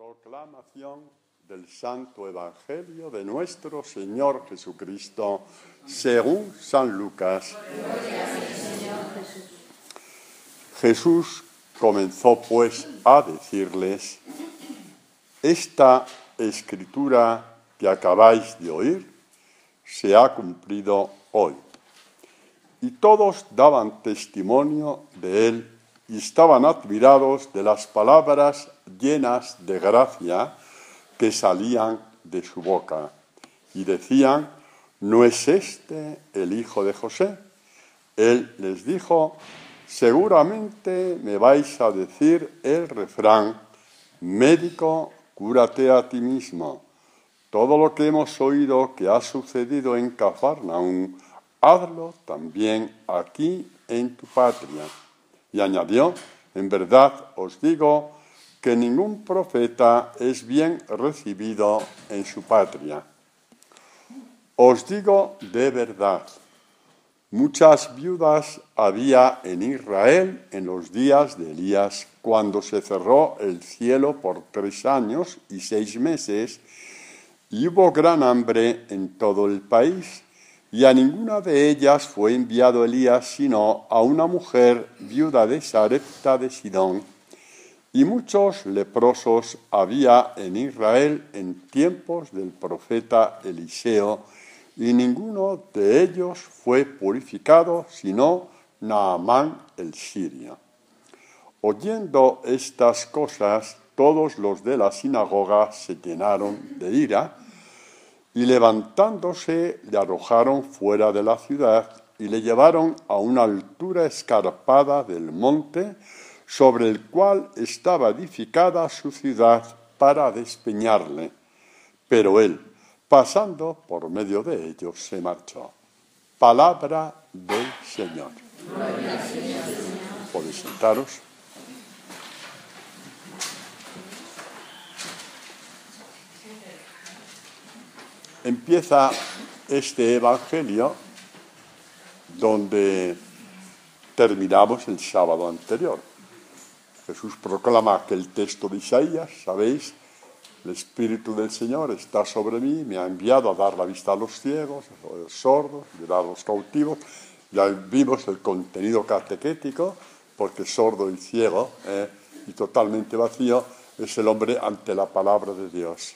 Proclamación del Santo Evangelio de nuestro Señor Jesucristo, según San Lucas. Jesús comenzó pues a decirles: esta escritura que acabáis de oír se ha cumplido hoy. Y todos daban testimonio de él y estaban admirados de las palabras llenas de gracia que salían de su boca. Y decían: ¿no es este el hijo de José? Él les dijo: seguramente me vais a decir el refrán: médico, cúrate a ti mismo. Todo lo que hemos oído que ha sucedido en Cafarnaúm, hazlo también aquí en tu patria. Y añadió: en verdad os digo que ningún profeta es bien recibido en su patria. Os digo de verdad, muchas viudas había en Israel en los días de Elías, cuando se cerró el cielo por 3 años y 6 meses, y hubo gran hambre en todo el país. Y a ninguna de ellas fue enviado Elías, sino a una mujer viuda de Sarepta de Sidón. Y muchos leprosos había en Israel en tiempos del profeta Eliseo, y ninguno de ellos fue purificado, sino Naamán el sirio. Oyendo estas cosas, todos los de la sinagoga se llenaron de ira, y levantándose le arrojaron fuera de la ciudad y le llevaron a una altura escarpada del monte sobre el cual estaba edificada su ciudad para despeñarle. Pero él, pasando por medio de ellos, se marchó. Palabra del Señor. Gloria al Señor. Podéis sentaros. Empieza este Evangelio donde terminamos el sábado anterior. Jesús proclama aquel texto de Isaías, ¿sabéis? El Espíritu del Señor está sobre mí, me ha enviado a dar la vista a los ciegos, a los sordos, a liberar a los cautivos. Ya vimos el contenido catequético, porque sordo y ciego y totalmente vacío es el hombre ante la palabra de Dios.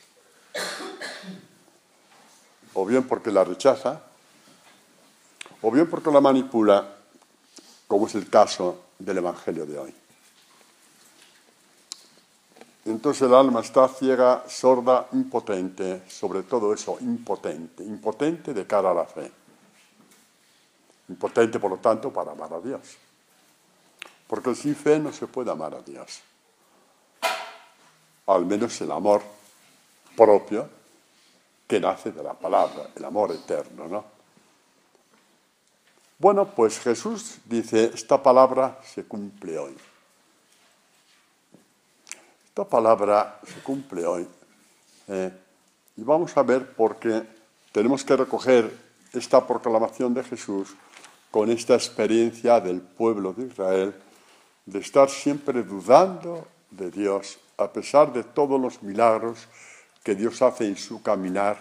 O bien porque la rechaza, o bien porque la manipula, como es el caso del Evangelio de hoy. Entonces el alma está ciega, sorda, impotente, sobre todo eso, impotente de cara a la fe. Impotente, por lo tanto, para amar a Dios. Porque sin fe no se puede amar a Dios. Al menos el amor propio que nace de la palabra, el amor eterno, ¿no? Bueno, pues Jesús dice: esta palabra se cumple hoy. Esta palabra se cumple hoy. Y vamos a ver por qué tenemos que recoger esta proclamación de Jesús con esta experiencia del pueblo de Israel, de estar siempre dudando de Dios, a pesar de todos los milagros que Dios hace en su caminar,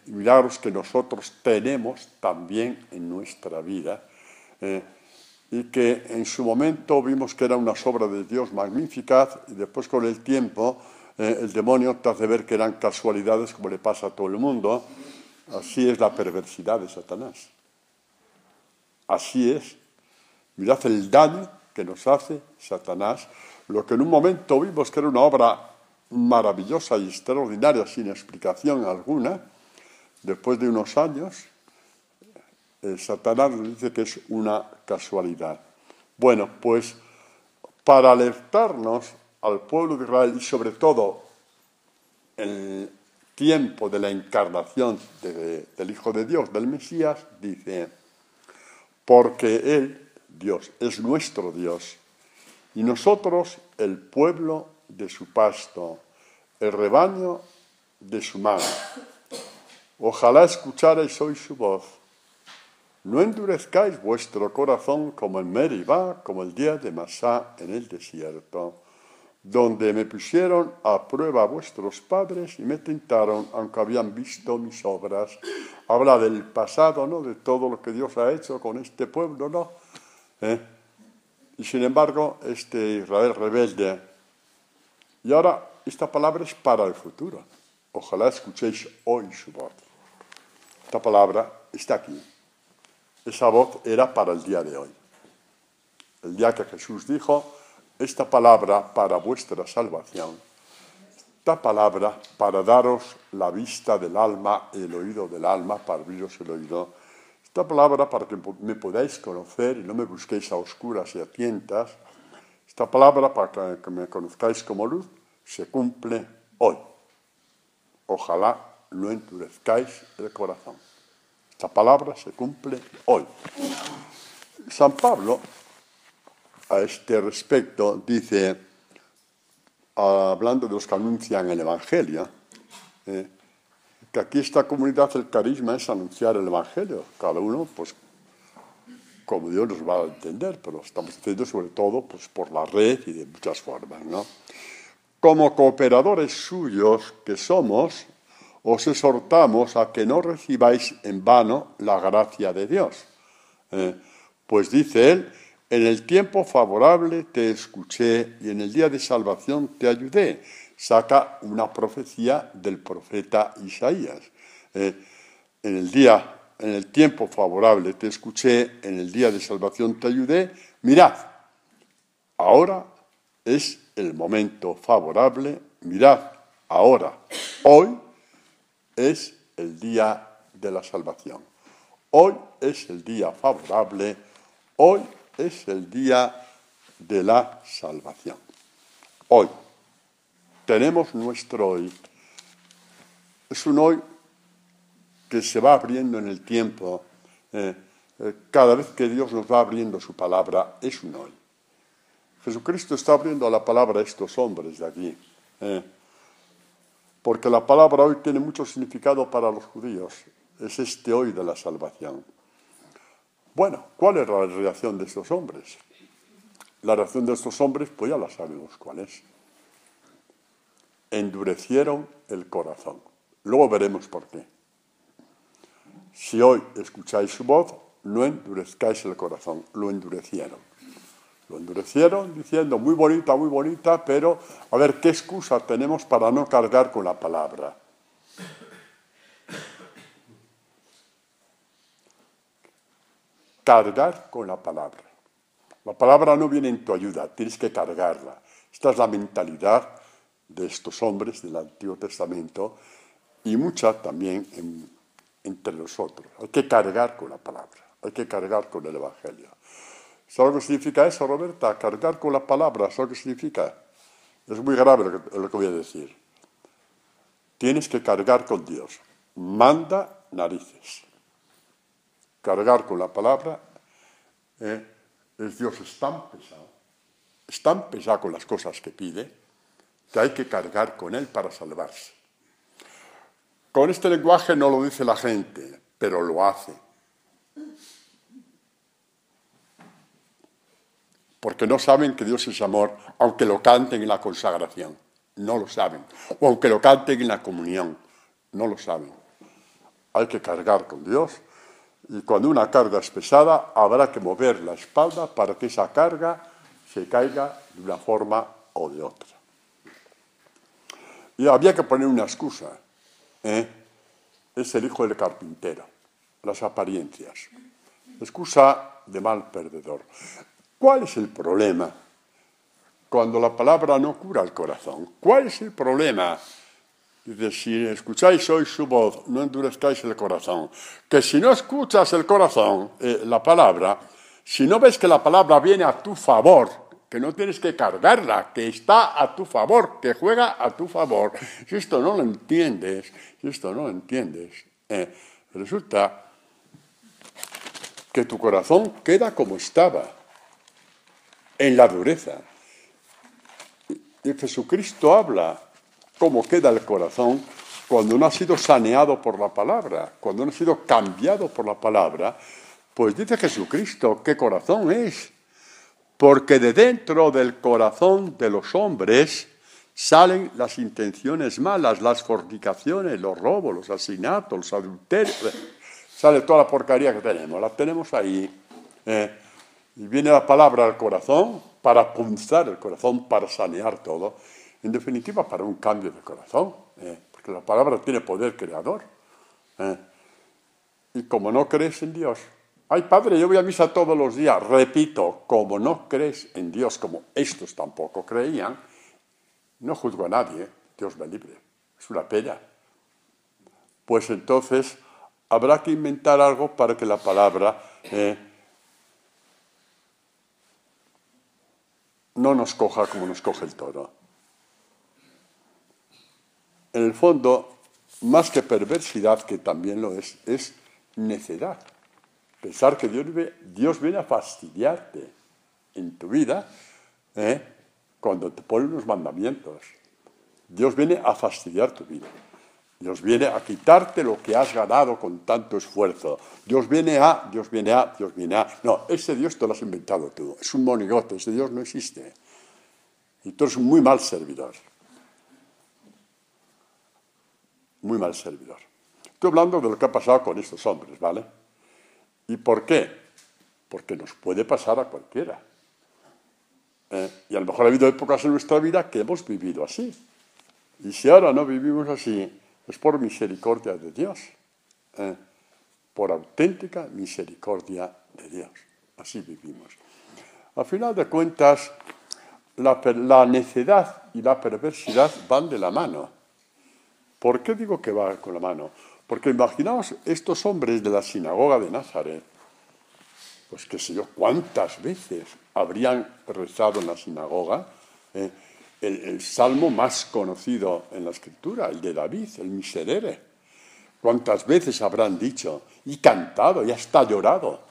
milagros que nosotros tenemos también en nuestra vida, y que en su momento vimos que era una obra de Dios magnífica, y después con el tiempo el demonio te hace ver que eran casualidades, como le pasa a todo el mundo. Así es la perversidad de Satanás. Así es. Mirad el daño que nos hace Satanás. Lo que en un momento vimos que era una obra maravillosa y extraordinaria, sin explicación alguna, después de unos años, Satanás nos dice que es una casualidad. Bueno, pues para alertarnos al pueblo de Israel, y sobre todo en el tiempo de la encarnación del Hijo de Dios, del Mesías, dice: porque Él, Dios, es nuestro Dios, y nosotros el pueblo de su pasto, el rebaño de su mano. Ojalá escucharais hoy su voz. No endurezcáis vuestro corazón como en Meribá, como el día de Masá en el desierto, donde me pusieron a prueba vuestros padres y me tentaron, aunque habían visto mis obras. Habla del pasado, ¿no? De todo lo que Dios ha hecho con este pueblo, ¿no? Y sin embargo, este Israel rebelde. Y ahora, esta palabra es para el futuro. Ojalá escuchéis hoy su voz. Esta palabra está aquí. Esa voz era para el día de hoy. El día que Jesús dijo, esta palabra para vuestra salvación, esta palabra para daros la vista del alma y el oído del alma, para abriros el oído, esta palabra para que me podáis conocer y no me busquéis a oscuras y a tientas, esta palabra para que me conozcáis como luz, se cumple hoy. Ojalá no endurezcáis el corazón. Esta palabra se cumple hoy. San Pablo, a este respecto, dice, hablando de los que anuncian el Evangelio, que aquí esta comunidad, el carisma es anunciar el Evangelio. Cada uno, pues, como Dios nos va a entender, pero estamos haciendo sobre todo pues, por la red y de muchas formas, ¿no? Como cooperadores suyos que somos, os exhortamos a que no recibáis en vano la gracia de Dios. Pues dice él, en el tiempo favorable te escuché y en el día de salvación te ayudé. Saca una profecía del profeta Isaías. En el tiempo favorable te escuché, en el día de salvación te ayudé. Mirad, ahora es el momento favorable. Mirad, ahora, hoy es el día de la salvación. Hoy es el día favorable. Hoy es el día de la salvación. Hoy tenemos nuestro hoy. Es un hoy que se va abriendo en el tiempo. Cada vez que Dios nos va abriendo su palabra, es un hoy. Jesucristo está abriendo la palabra a estos hombres de aquí. Porque la palabra hoy tiene mucho significado para los judíos. Es este hoy de la salvación. Bueno, ¿cuál es la reacción de estos hombres? La reacción de estos hombres, pues ya la sabemos cuál es. Endurecieron el corazón. Luego veremos por qué. Si hoy escucháis su voz, no endurezcáis el corazón. Lo endurecieron. Lo endurecieron diciendo, muy bonita, pero a ver, ¿qué excusa tenemos para no cargar con la palabra? Cargar con la palabra. La palabra no viene en tu ayuda, tienes que cargarla. Esta es la mentalidad de estos hombres del Antiguo Testamento y mucha también entre nosotros. Hay que cargar con la palabra, hay que cargar con el Evangelio. ¿Sabes lo que significa eso, Roberta? Cargar con la palabra, ¿sabes lo que significa? Es muy grave lo que voy a decir. Tienes que cargar con Dios. Manda narices. Cargar con la palabra es Dios es tan pesado con las cosas que pide, que hay que cargar con él para salvarse. Con este lenguaje no lo dice la gente, pero lo hace. Porque no saben que Dios es amor, aunque lo canten en la consagración. No lo saben. O aunque lo canten en la comunión. No lo saben. Hay que cargar con Dios. Y cuando una carga es pesada, habrá que mover la espalda para que esa carga se caiga de una forma o de otra. Y había que poner una excusa. Es el hijo del carpintero. Las apariencias. Excusa de mal perdedor. ¿Cuál es el problema cuando la palabra no cura el corazón? ¿Cuál es el problema? Dice, si escucháis hoy su voz, no endurezcáis el corazón. Que si no escuchas el corazón, la palabra, si no ves que la palabra viene a tu favor, que no tienes que cargarla, que está a tu favor, que juega a tu favor, si esto no lo entiendes, resulta que tu corazón queda como estaba, en la dureza. Y Jesucristo habla cómo queda el corazón cuando no ha sido saneado por la palabra, cuando no ha sido cambiado por la palabra. Pues dice Jesucristo, ¿qué corazón es? porque de dentro del corazón de los hombres salen las intenciones malas, las fornicaciones, los robos, los asesinatos, los adulterios. Sale toda la porquería que tenemos, la tenemos ahí. Y viene la palabra al corazón para punzar el corazón, para sanear todo. En definitiva, para un cambio de corazón, porque la palabra tiene poder creador. Y como no crees en Dios, ay padre, yo voy a misa todos los días, repito, como no crees en Dios, como estos tampoco creían, no juzgo a nadie, Dios me libre, es una pena. Pues entonces habrá que inventar algo para que la palabra no nos coja como nos coge el toro. En el fondo, más que perversidad, que también lo es necedad. Pensar que Dios viene a fastidiarte en tu vida cuando te pone unos mandamientos. Dios viene a fastidiar tu vida. Dios viene a quitarte lo que has ganado con tanto esfuerzo. Dios viene a. No, ese Dios te lo has inventado tú. Es un monigote, ese Dios no existe. Y tú eres un muy mal servidor. Muy mal servidor. Estoy hablando de lo que ha pasado con estos hombres, ¿vale? ¿Y por qué? Porque nos puede pasar a cualquiera. Y a lo mejor ha habido épocas en nuestra vida que hemos vivido así. Y si ahora no vivimos así, es por misericordia de Dios. Por auténtica misericordia de Dios. Así vivimos. Al final de cuentas, la necedad y la perversidad van de la mano. ¿Por qué digo que va con la mano? Porque imaginaos estos hombres de la sinagoga de Nazaret, pues qué sé yo, cuántas veces habrían rezado en la sinagoga el salmo más conocido en la Escritura, el de David, el Miserere. Cuántas veces habrán dicho y cantado y hasta llorado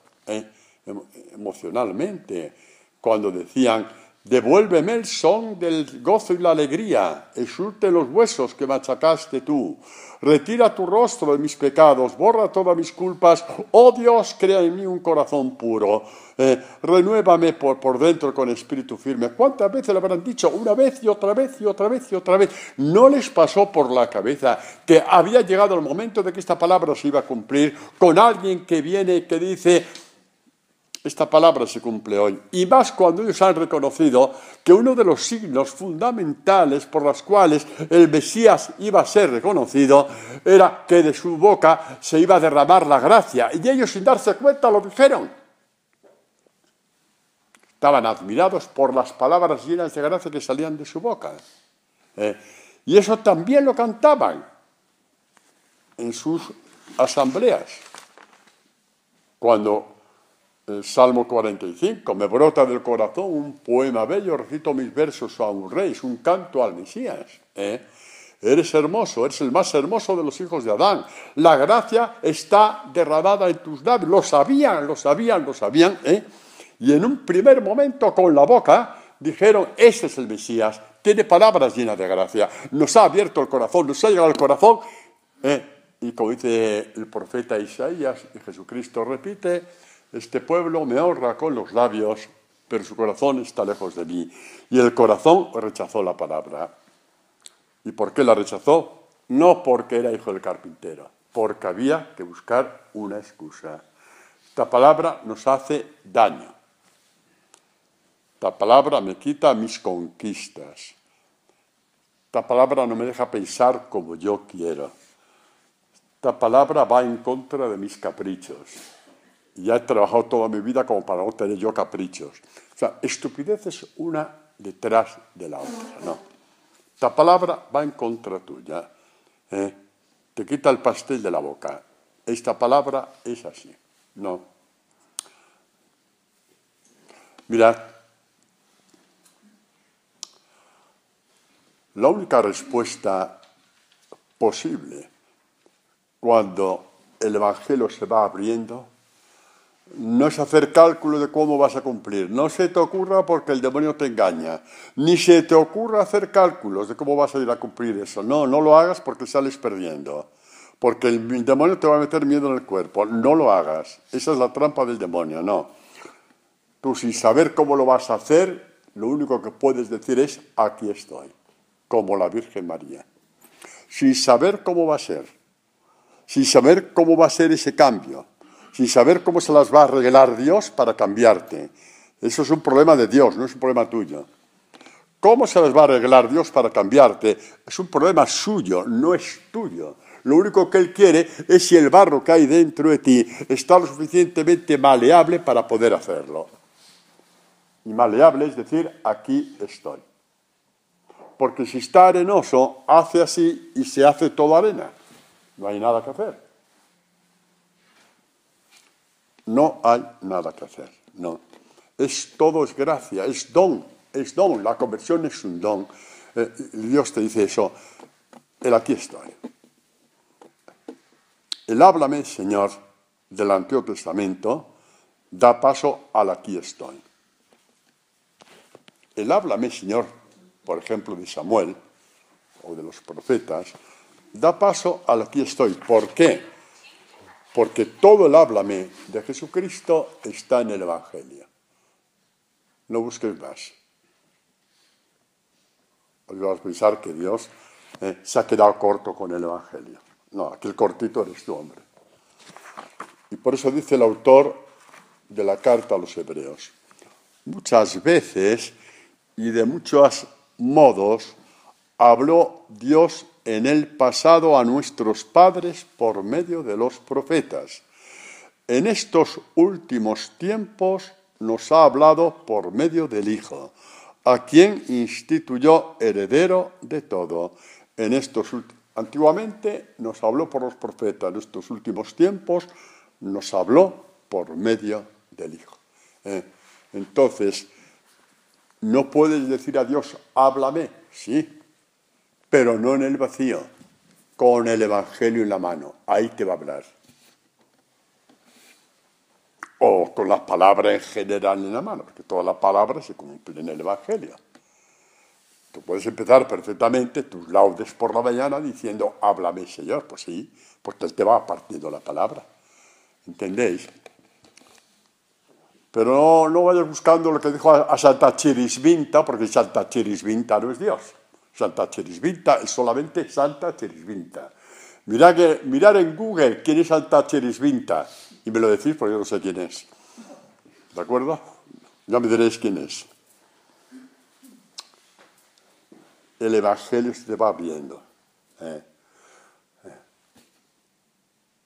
emocionalmente cuando decían: devuélveme el son del gozo y la alegría, exulte los huesos que machacaste tú, retira tu rostro de mis pecados, borra todas mis culpas, oh Dios, crea en mí un corazón puro, renuévame por dentro con espíritu firme. ¿Cuántas veces le habrán dicho? Una vez y otra vez y otra vez y otra vez. ¿No les pasó por la cabeza que había llegado el momento de que esta palabra se iba a cumplir con alguien que viene y que dice: esta palabra se cumple hoy? Y más cuando ellos han reconocido que uno de los signos fundamentales por los cuales el Mesías iba a ser reconocido era que de su boca se iba a derramar la gracia. Y ellos, sin darse cuenta, lo dijeron. Estaban admirados por las palabras llenas de gracia que salían de su boca. Y eso también lo cantaban en sus asambleas. Cuando el Salmo 45, me brota del corazón un poema bello, recito mis versos a un rey, es un canto al Mesías. Eres hermoso, eres el más hermoso de los hijos de Adán. La gracia está derramada en tus labios. Lo sabían. Y en un primer momento, con la boca, dijeron: ese es el Mesías, tiene palabras llenas de gracia, nos ha abierto el corazón, nos ha llegado al corazón. Y como dice el profeta Isaías, y Jesucristo repite: este pueblo me honra con los labios, pero su corazón está lejos de mí. Y el corazón rechazó la palabra. ¿Y por qué la rechazó? No porque era hijo del carpintero, porque había que buscar una excusa. Esta palabra nos hace daño. Esta palabra me quita mis conquistas. Esta palabra no me deja pensar como yo quiero. Esta palabra va en contra de mis caprichos. Y ya he trabajado toda mi vida como para no tener yo caprichos. O sea, estupideces una detrás de la otra, ¿no? Esta palabra va en contra tuya. Te quita el pastel de la boca. Esta palabra es así. No. Mirad. La única respuesta posible cuando el Evangelio se va abriendo no es hacer cálculo de cómo vas a cumplir. No se te ocurra, porque el demonio te engaña. Ni se te ocurra hacer cálculos de cómo vas a ir a cumplir eso. No lo hagas, porque sales perdiendo. Porque el demonio te va a meter miedo en el cuerpo. No lo hagas. Esa es la trampa del demonio, no. Tú, sin saber cómo lo vas a hacer, lo único que puedes decir es, aquí estoy, como la Virgen María. Sin saber cómo va a ser, sin saber cómo va a ser ese cambio, sin saber cómo se las va a arreglar Dios para cambiarte. Eso es un problema de Dios, no es un problema tuyo. ¿Cómo se las va a arreglar Dios para cambiarte? Es un problema suyo, no es tuyo. Lo único que Él quiere es si el barro que hay dentro de ti está lo suficientemente maleable para poder hacerlo. Y maleable es decir, aquí estoy. Porque si está arenoso, hace así y se hace todo arena. No hay nada que hacer. No hay nada que hacer, no. Todo es gracia, es don. Es don, la conversión es un don. Dios te dice eso, el aquí estoy. El háblame, Señor, del Antiguo Testamento, da paso al aquí estoy. El háblame, Señor, por ejemplo, de Samuel, o de los profetas, da paso al aquí estoy. ¿Por qué? Porque todo el háblame de Jesucristo está en el Evangelio. No busques más. Hoy vas a pensar que Dios se ha quedado corto con el Evangelio. No, aquí el cortito eres tú, hombre. Y por eso dice el autor de la carta a los Hebreos. Muchas veces y de muchos modos habló Dios en el pasado a nuestros padres por medio de los profetas. En estos últimos tiempos nos ha hablado por medio del Hijo, a quien instituyó heredero de todo. Antiguamente nos habló por los profetas, en estos últimos tiempos nos habló por medio del Hijo. Entonces, no puedes decir a Dios, háblame, sí, pero no en el vacío, con el Evangelio en la mano, ahí te va a hablar. O con las palabras en general en la mano, porque todas las palabras se cumplen en el Evangelio. Tú puedes empezar perfectamente tus laudes por la mañana diciendo, háblame, Señor. Pues sí, porque Él te va partiendo la palabra. ¿Entendéis? Pero no vayas buscando lo que dijo a Santa Chirisvinta, porque Santa Chirisvinta no es Dios. Santa Chirisvinta es solamente Santa Chirisvinta. Mirar en Google quién es Santa Chirisvinta y me lo decís porque yo no sé quién es. ¿De acuerdo? Ya me diréis quién es. El Evangelio se te va abriendo.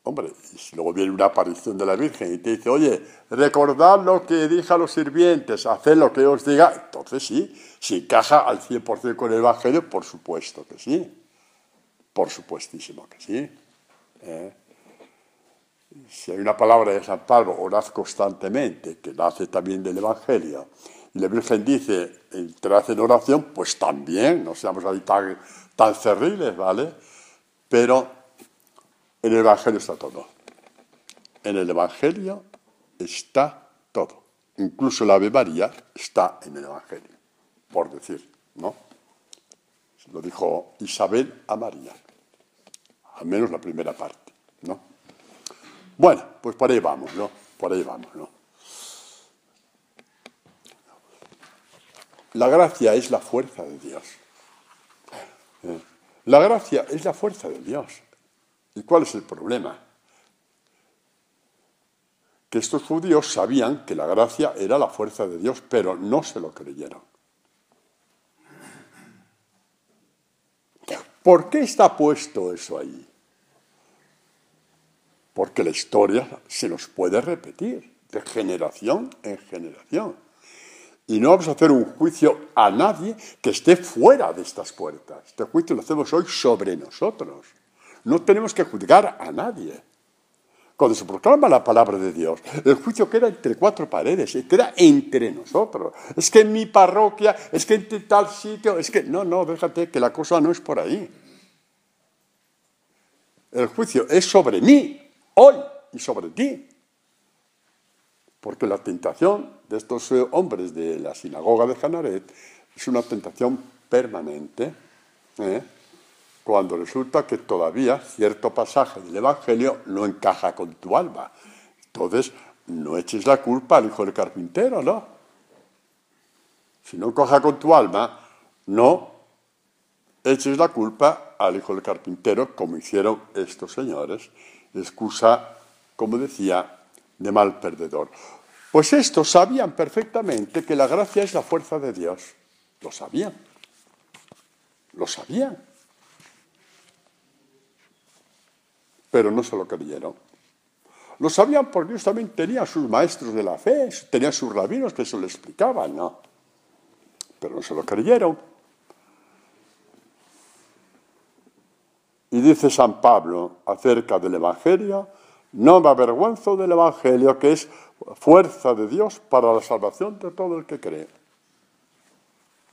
Hombre, y si luego viene una aparición de la Virgen y te dice, oye, recordad lo que dije a los sirvientes, haced lo que os diga, entonces sí, si encaja al 100% con el Evangelio, por supuesto que sí. Por supuestísimo que sí. Si hay una palabra de San Pablo, orad constantemente, que nace también del Evangelio, y la Virgen dice, entrad en oración, pues también, no seamos ahí tan cerriles, ¿vale? Pero en el Evangelio está todo. En el Evangelio está todo. Incluso la Ave María está en el Evangelio, por decir, ¿no? Lo dijo Isabel a María, al menos la primera parte, ¿no? Bueno, pues por ahí vamos, ¿no? Por ahí vamos, ¿no? La gracia es la fuerza de Dios. La gracia es la fuerza de Dios. ¿Y cuál es el problema? Que estos judíos sabían que la gracia era la fuerza de Dios, pero no se lo creyeron. ¿Por qué está puesto eso ahí? Porque la historia se nos puede repetir de generación en generación. Y no vamos a hacer un juicio a nadie que esté fuera de estas puertas. Este juicio lo hacemos hoy sobre nosotros. No tenemos que juzgar a nadie. Cuando se proclama la palabra de Dios, el juicio queda entre cuatro paredes, queda entre nosotros. Es que en mi parroquia, es que en tal sitio, es que... No, déjate que la cosa no es por ahí. El juicio es sobre mí, hoy, y sobre ti. Porque la tentación de estos hombres de la sinagoga de Genaret es una tentación permanente, cuando resulta que todavía cierto pasaje del Evangelio no encaja con tu alma. Entonces, no eches la culpa al hijo del carpintero, ¿no? Si no encoja con tu alma, no eches la culpa al hijo del carpintero, como hicieron estos señores, excusa, como decía, de mal perdedor. Pues estos sabían perfectamente que la gracia es la fuerza de Dios. Lo sabían. Lo sabían. Pero no se lo creyeron. Lo sabían porque ellos también tenían sus maestros de la fe, tenían sus rabinos que se lo explicaban, ¿no? Pero no se lo creyeron. Y dice San Pablo acerca del Evangelio: no me avergüenzo del Evangelio, que es fuerza de Dios para la salvación de todo el que cree.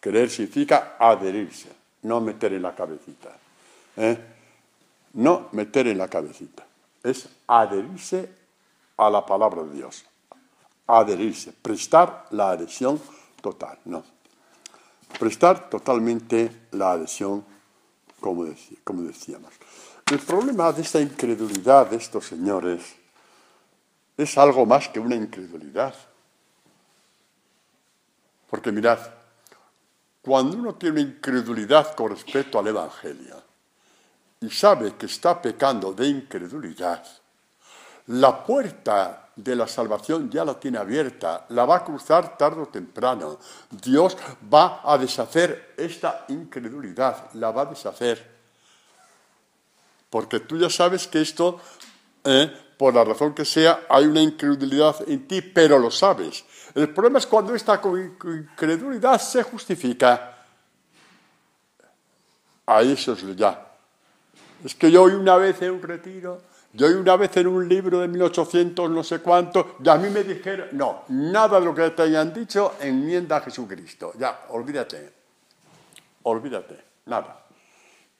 Creer significa adherirse, no meter en la cabecita. No meter en la cabecita. Es adherirse a la palabra de Dios. Adherirse, prestar la adhesión total, ¿no? Prestar totalmente la adhesión, como decíamos. El problema de esta incredulidad de estos señores es algo más que una incredulidad. Porque mirad, cuando uno tiene una incredulidad con respecto al Evangelio y sabe que está pecando de incredulidad, la puerta de la salvación ya la tiene abierta, la va a cruzar tarde o temprano. Dios va a deshacer esta incredulidad, la va a deshacer. Porque tú ya sabes que esto, por la razón que sea, hay una incredulidad en ti, pero lo sabes. El problema es cuando esta incredulidad se justifica. Ahí eso es ya. Es que yo oí una vez en un retiro, yo oí una vez en un libro de 1800 no sé cuánto, y a mí me dijeron, no, nada de lo que te hayan dicho enmienda a Jesucristo. Ya, olvídate, nada.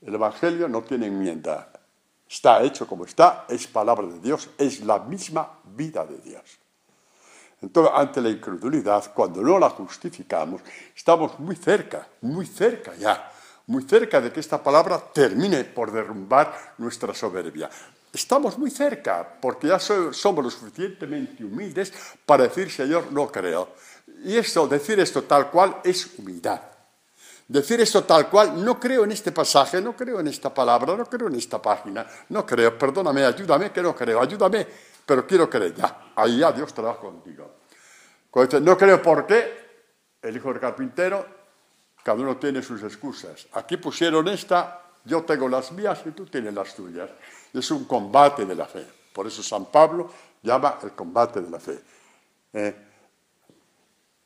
El Evangelio no tiene enmienda. Está hecho como está, es palabra de Dios, es la misma vida de Dios. Entonces, ante la incredulidad, cuando no la justificamos, estamos muy cerca ya, muy cerca de que esta palabra termine por derrumbar nuestra soberbia. Estamos muy cerca, porque ya somos lo suficientemente humildes para decir, Señor, no creo. Y decir esto tal cual es humildad. Decir esto tal cual, no creo en este pasaje, no creo en esta palabra, no creo en esta página, no creo, perdóname, ayúdame, que no creo, ayúdame, pero quiero creer, ya, ahí ya Dios trabaja contigo. Cuando dice, no creo por qué, el hijo del carpintero, cada uno tiene sus excusas. Aquí pusieron esta, yo tengo las mías y tú tienes las tuyas. Es un combate de la fe. Por eso San Pablo llama el combate de la fe.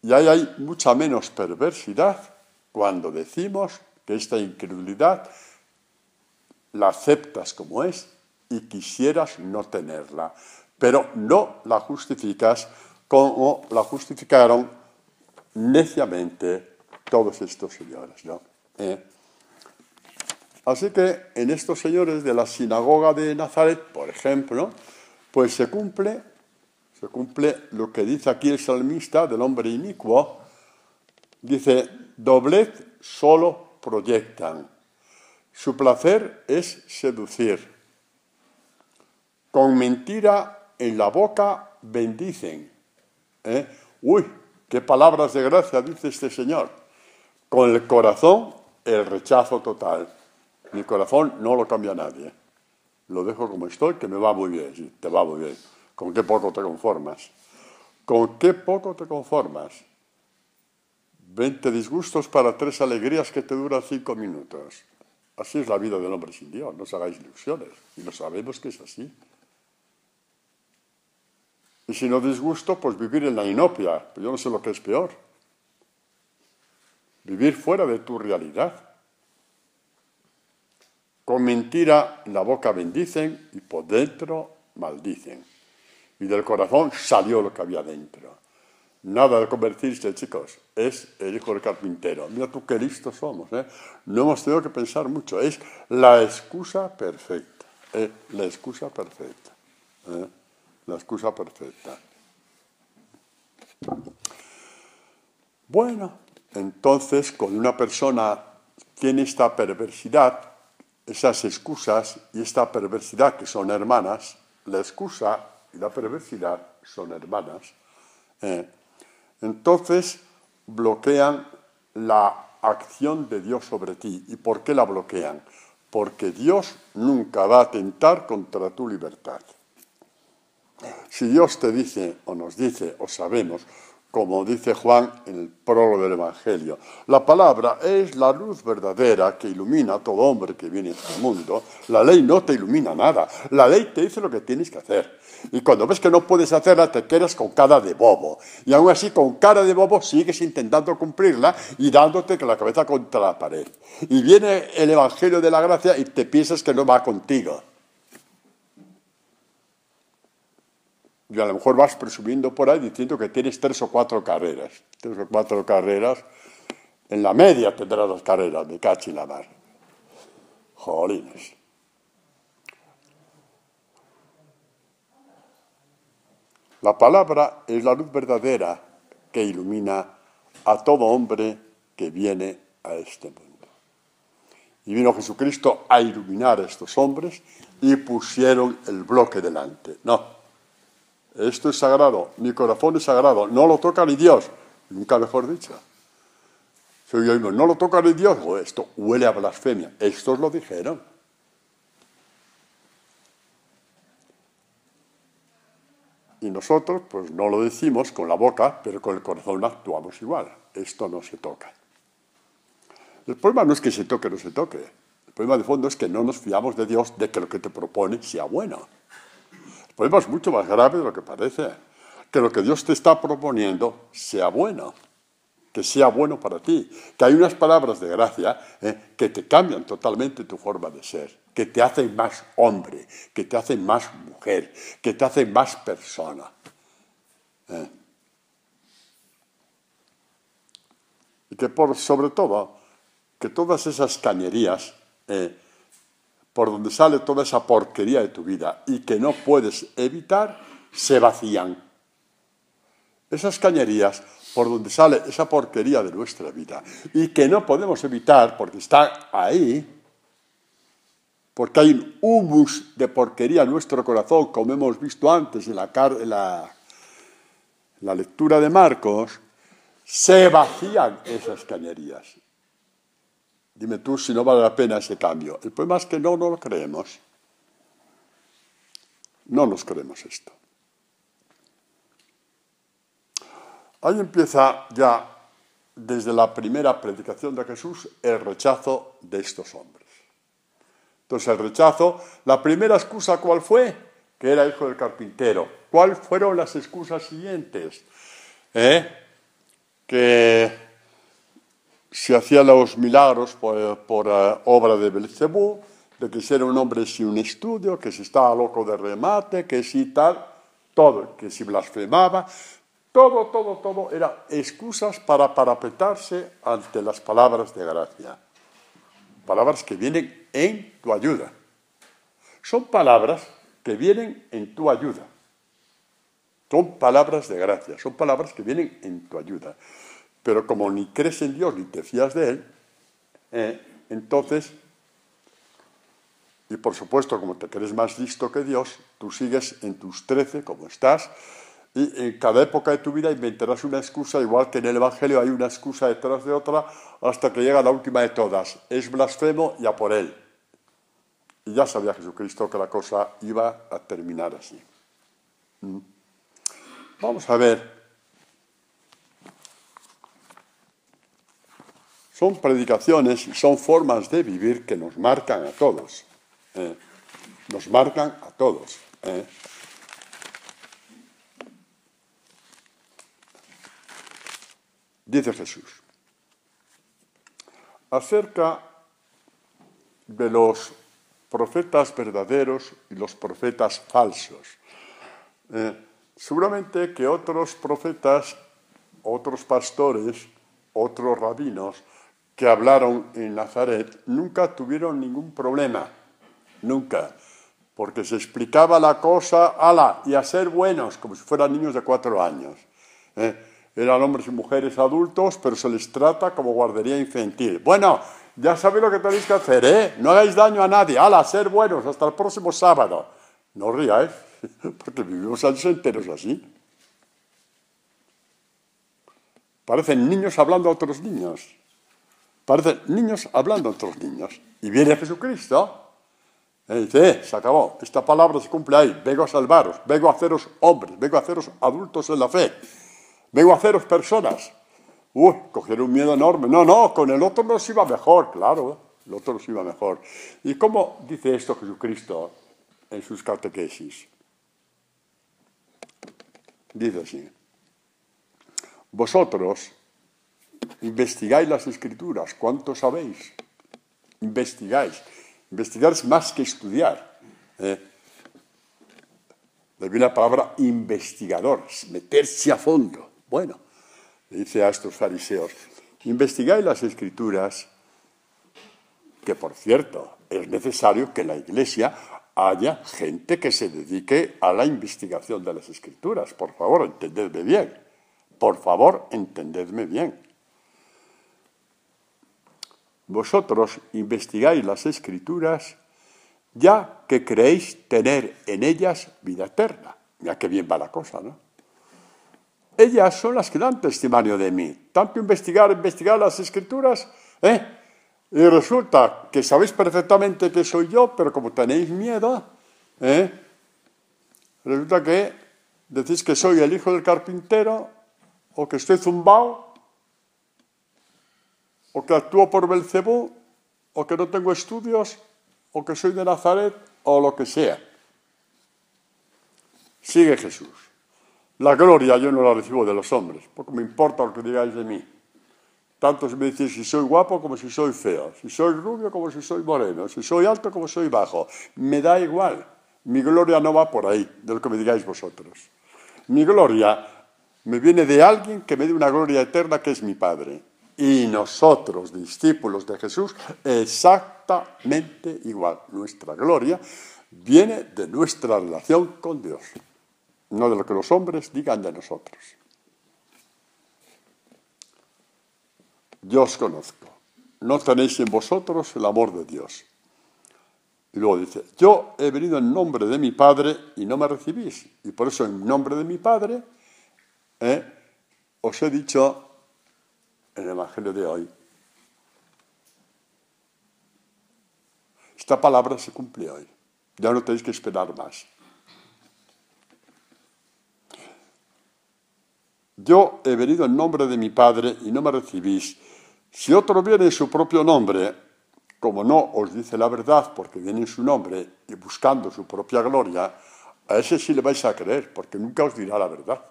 Y ahí hay mucha menos perversidad cuando decimos que esta incredulidad la aceptas como es y quisieras no tenerla, pero no la justificas como la justificaron neciamente todos estos señores, ¿no? Así que en estos señores de la sinagoga de Nazaret, por ejemplo, pues se cumple lo que dice aquí el salmista del hombre inicuo. Dice, doblez solo proyectan, su placer es seducir, con mentira en la boca bendicen. Uy, qué palabras de gracia dice este señor. Con el corazón, el rechazo total. Mi corazón no lo cambia nadie. Lo dejo como estoy, que me va muy bien, sí, te va muy bien. ¿Con qué poco te conformas? ¿Con qué poco te conformas? 20 disgustos para 3 alegrías que te duran 5 minutos. Así es la vida del hombre sin Dios, no os hagáis ilusiones. Y lo sabemos que es así. Y si no disgusto, pues vivir en la inopia. Yo no sé lo que es peor. Vivir fuera de tu realidad. Con mentira en la boca bendicen y por dentro maldicen. Y del corazón salió lo que había dentro. Nada de convertirse, chicos, es el hijo del carpintero. Mira tú qué listos somos, ¿eh? No hemos tenido que pensar mucho. Es la excusa perfecta. La excusa perfecta. La excusa perfecta. Bueno, entonces, cuando una persona tiene esta perversidad, esas excusas y esta perversidad que son hermanas, la excusa y la perversidad son hermanas, entonces bloquean la acción de Dios sobre ti. ¿Y por qué la bloquean? Porque Dios nunca va a atentar contra tu libertad. Si Dios te dice, o nos dice, o sabemos, como dice Juan en el prólogo del Evangelio, la palabra es la luz verdadera que ilumina a todo hombre que viene a este mundo. La ley no te ilumina nada, la ley te dice lo que tienes que hacer. Y cuando ves que no puedes hacerla, te quedas con cara de bobo. Y aún así, con cara de bobo, sigues intentando cumplirla y dándote con la cabeza contra la pared. Y viene el Evangelio de la gracia y te piensas que no va contigo. Y a lo mejor vas presumiendo por ahí diciendo que tienes 3 o 4 carreras. 3 o 4 carreras. En la media tendrás las carreras, me cacho en la mar. Jolines. La palabra es la luz verdadera que ilumina a todo hombre que viene a este mundo. Y vino Jesucristo a iluminar a estos hombres y pusieron el bloque delante. No. Esto es sagrado, mi corazón es sagrado, no lo toca ni Dios, nunca mejor dicho. Si hoy oímos, no lo toca ni Dios, esto huele a blasfemia, estos lo dijeron. Y nosotros, pues no lo decimos con la boca, pero con el corazón actuamos igual, esto no se toca. El problema no es que se toque o no se toque, el problema de fondo es que no nos fiamos de Dios de que lo que te propone sea bueno. El problema es mucho más grave de lo que parece. Que lo que Dios te está proponiendo sea bueno. Que sea bueno para ti. Que hay unas palabras de gracia que te cambian totalmente tu forma de ser. Que te hacen más hombre. Que te hacen más mujer. Que te hacen más persona. Y que sobre todo, que todas esas cañerías por donde sale toda esa porquería de tu vida y que no puedes evitar, se vacían. Esas cañerías por donde sale esa porquería de nuestra vida y que no podemos evitar porque está ahí, porque hay un humus de porquería en nuestro corazón, como hemos visto antes en la lectura de Marcos, se vacían esas cañerías. Dime tú si no vale la pena ese cambio. El problema es que no lo creemos. No nos creemos esto. Ahí empieza ya, desde la primera predicación de Jesús, el rechazo de estos hombres. Entonces el rechazo, la primera excusa, ¿cuál fue? Que era hijo del carpintero. ¿Cuáles fueron las excusas siguientes? Que se hacían los milagros por obra de Belcebú, de que si era un hombre sin un estudio, que si estaba loco de remate, que si tal, todo, que si blasfemaba, todo era excusas para parapetarse ante las palabras de gracia. Palabras que vienen en tu ayuda. Son palabras que vienen en tu ayuda. Son palabras de gracia, son palabras que vienen en tu ayuda. Pero como ni crees en Dios ni te fías de Él, entonces, y por supuesto, como te crees más listo que Dios, tú sigues en tus 13 como estás, y en cada época de tu vida inventarás una excusa, igual que en el Evangelio hay una excusa detrás de otra, hasta que llega la última de todas. Es blasfemo y a por él. Y ya sabía Jesucristo que la cosa iba a terminar así. Vamos a ver. Son predicaciones y son formas de vivir que nos marcan a todos. Nos marcan a todos. Dice Jesús, acerca de los profetas verdaderos y los profetas falsos. Seguramente que otros profetas, otros pastores, otros rabinos que hablaron en Nazaret nunca tuvieron ningún problema, nunca, porque se explicaba la cosa, y a ser buenos, como si fueran niños de 4 años. Eran hombres y mujeres adultos, pero se les trata como guardería infantil. Bueno, ya sabéis lo que tenéis que hacer, no hagáis daño a nadie, a ser buenos, hasta el próximo sábado. No ríais, porque vivimos años enteros así. Parecen niños hablando a otros niños. Parecen niños hablando a otros niños. Y viene Jesucristo y dice, se acabó, esta palabra se cumple ahí, vengo a salvaros, vengo a haceros hombres, vengo a haceros adultos en la fe, vengo a haceros personas. Cogieron un miedo enorme. No, con el otro nos iba mejor, claro, el otro nos iba mejor. ¿Y cómo dice esto Jesucristo en sus catequesis? Dice así: vosotros investigáis las Escrituras, ¿cuánto sabéis? Investigáis. Investigar es más que estudiar. De ahí viene la palabra investigador, meterse a fondo. Bueno, le dice a estos fariseos, investigáis las Escrituras, que por cierto, es necesario que en la Iglesia haya gente que se dedique a la investigación de las Escrituras. Por favor, entendedme bien. Por favor, entendedme bien. Vosotros investigáis las Escrituras ya que creéis tener en ellas vida eterna. Mira qué bien va la cosa, ¿no? Ellas son las que dan testimonio de mí. Tanto investigar las Escrituras, y resulta que sabéis perfectamente que soy yo, pero como tenéis miedo, resulta que decís que soy el hijo del carpintero, o que estoy zumbao, o que actúo por Belcebú, o que no tengo estudios, o que soy de Nazaret, o lo que sea. Sigue Jesús. La gloria yo no la recibo de los hombres, porque me importa lo que digáis de mí. Tanto si me decís si soy guapo como si soy feo, si soy rubio como si soy moreno, si soy alto como soy bajo. Me da igual. Mi gloria no va por ahí, de lo que me digáis vosotros. Mi gloria me viene de alguien que me dé una gloria eterna, que es mi Padre. Y nosotros, discípulos de Jesús, exactamente igual. Nuestra gloria viene de nuestra relación con Dios, no de lo que los hombres digan de nosotros. Yo os conozco, no tenéis en vosotros el amor de Dios. Y luego dice, yo he venido en nombre de mi Padre y no me recibís. Y por eso en nombre de mi Padre os he dicho en el Evangelio de hoy, esta palabra se cumple hoy. Ya no tenéis que esperar más. Yo he venido en nombre de mi Padre y no me recibís. Si otro viene en su propio nombre, como no os dice la verdad, porque viene en su nombre y buscando su propia gloria, a ese sí le vais a creer, porque nunca os dirá la verdad.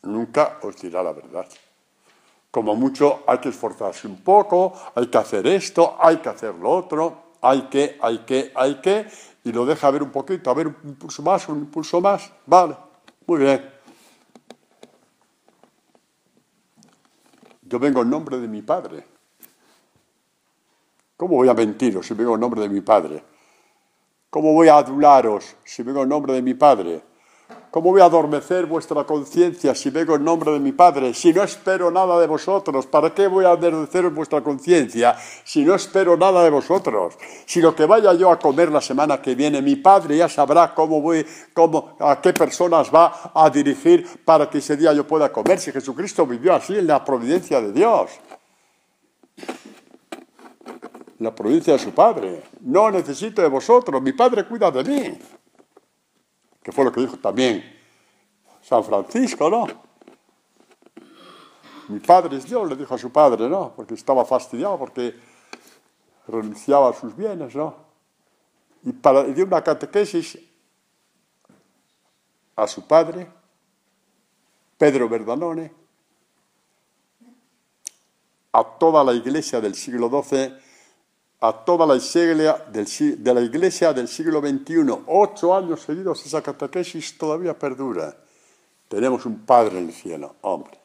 Nunca os dirá la verdad. Como mucho hay que esforzarse un poco, hay que hacer esto, hay que hacer lo otro, hay que, y lo deja ver un poquito, a ver un impulso más, vale, muy bien. Yo vengo en nombre de mi Padre. ¿Cómo voy a mentiros si vengo en nombre de mi Padre? ¿Cómo voy a adularos si vengo en nombre de mi Padre? ¿Cómo voy a adormecer vuestra conciencia si vengo en nombre de mi Padre? Si no espero nada de vosotros, ¿para qué voy a adormecer vuestra conciencia si no espero nada de vosotros? Si lo que vaya yo a comer la semana que viene, mi Padre ya sabrá a qué personas va a dirigir para que ese día yo pueda comer. Si Jesucristo vivió así en la providencia de Dios, la providencia de su Padre. No necesito de vosotros, mi Padre cuida de mí. Que fue lo que dijo también San Francisco, ¿no? Mi Padre es Dios, le dijo a su Padre, ¿no? Porque estaba fastidiado, porque renunciaba a sus bienes, ¿no? Y dio una catequesis a su padre, Pedro Verdanone, a toda la Iglesia del siglo XII, a toda la Iglesia de la Iglesia del siglo XXI. 8 años seguidos esa catequesis todavía perdura. Tenemos un Padre en el cielo, hombre.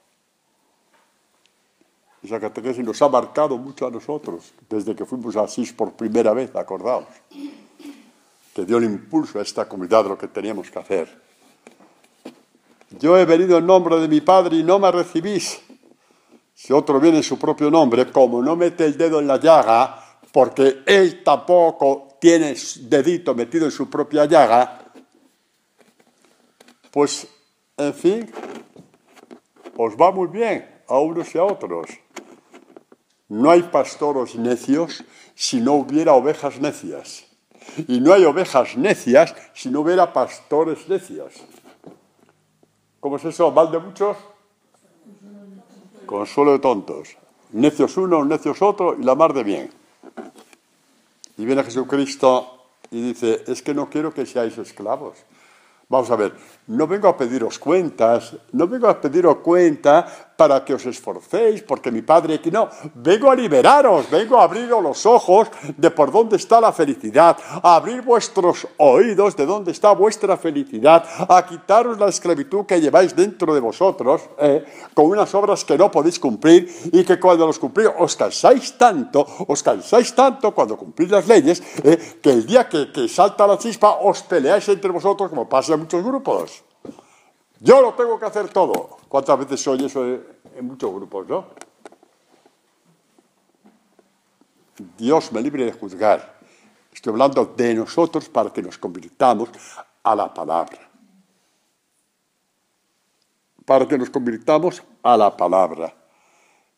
Esa catequesis nos ha marcado mucho a nosotros, desde que fuimos a Asís por primera vez, acordaos, que dio el impulso a esta comunidad de lo que teníamos que hacer. Yo he venido en nombre de mi Padre y no me recibís. Si otro viene en su propio nombre, como no mete el dedo en la llaga, porque él tampoco tiene dedito metido en su propia llaga, pues, en fin, os va muy bien a unos y a otros. No hay pastores necios si no hubiera ovejas necias. Y no hay ovejas necias si no hubiera pastores necios. ¿Cómo es eso? ¿Mal de muchos? Consuelo de tontos. Necios uno, necios otro y la mar de bien. Y viene Jesucristo y dice, es que no quiero que seáis esclavos. Vamos a ver, no vengo a pediros cuentas, no vengo a pediros cuenta para que os esforcéis, porque mi Padre aquí no, vengo a liberaros, vengo a abriros los ojos de por dónde está la felicidad, a abrir vuestros oídos de dónde está vuestra felicidad, a quitaros la esclavitud que lleváis dentro de vosotros, con unas obras que no podéis cumplir y que cuando los cumplís os cansáis tanto cuando cumplís las leyes, que el día que salta la chispa os peleáis entre vosotros como pasa en muchos grupos. Yo lo tengo que hacer todo. ¿Cuántas veces se oye eso en muchos grupos, no? Dios me libre de juzgar. Estoy hablando de nosotros para que nos convirtamos a la palabra. Para que nos convirtamos a la palabra.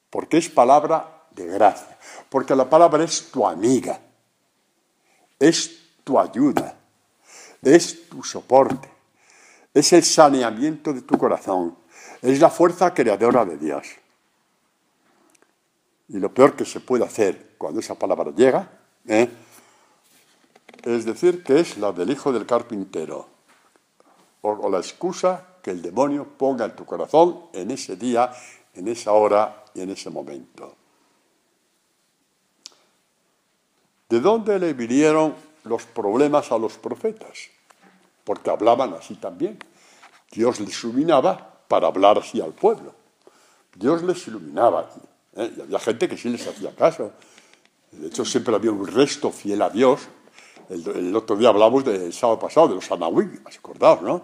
Porque es palabra de gracia. Porque la palabra es tu amiga. Es tu ayuda. Es tu soporte. Es el saneamiento de tu corazón. Es la fuerza creadora de Dios. Y lo peor que se puede hacer cuando esa palabra llega, es decir que es la del hijo del carpintero. O la excusa que el demonio ponga en tu corazón en ese día, en esa hora y en ese momento. ¿De dónde le vinieron los problemas a los profetas? Porque hablaban así también. Dios les iluminaba para hablar así al pueblo. Dios les iluminaba. Y había gente que sí les hacía caso. De hecho, siempre había un resto fiel a Dios. El otro día hablamos del sábado pasado, de los anahuí, ¿os acordáis, no?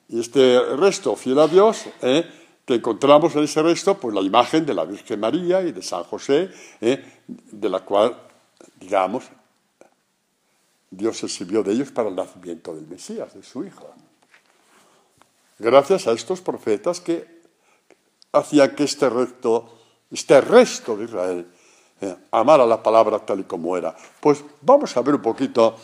Y este resto fiel a Dios, que encontramos en ese resto, pues la imagen de la Virgen María y de San José, de la cual, digamos, Dios se sirvió de ellos para el nacimiento del Mesías, de su Hijo. Gracias a estos profetas que hacían que este resto de Israel amara la palabra tal y como era. Pues vamos a ver un poquito,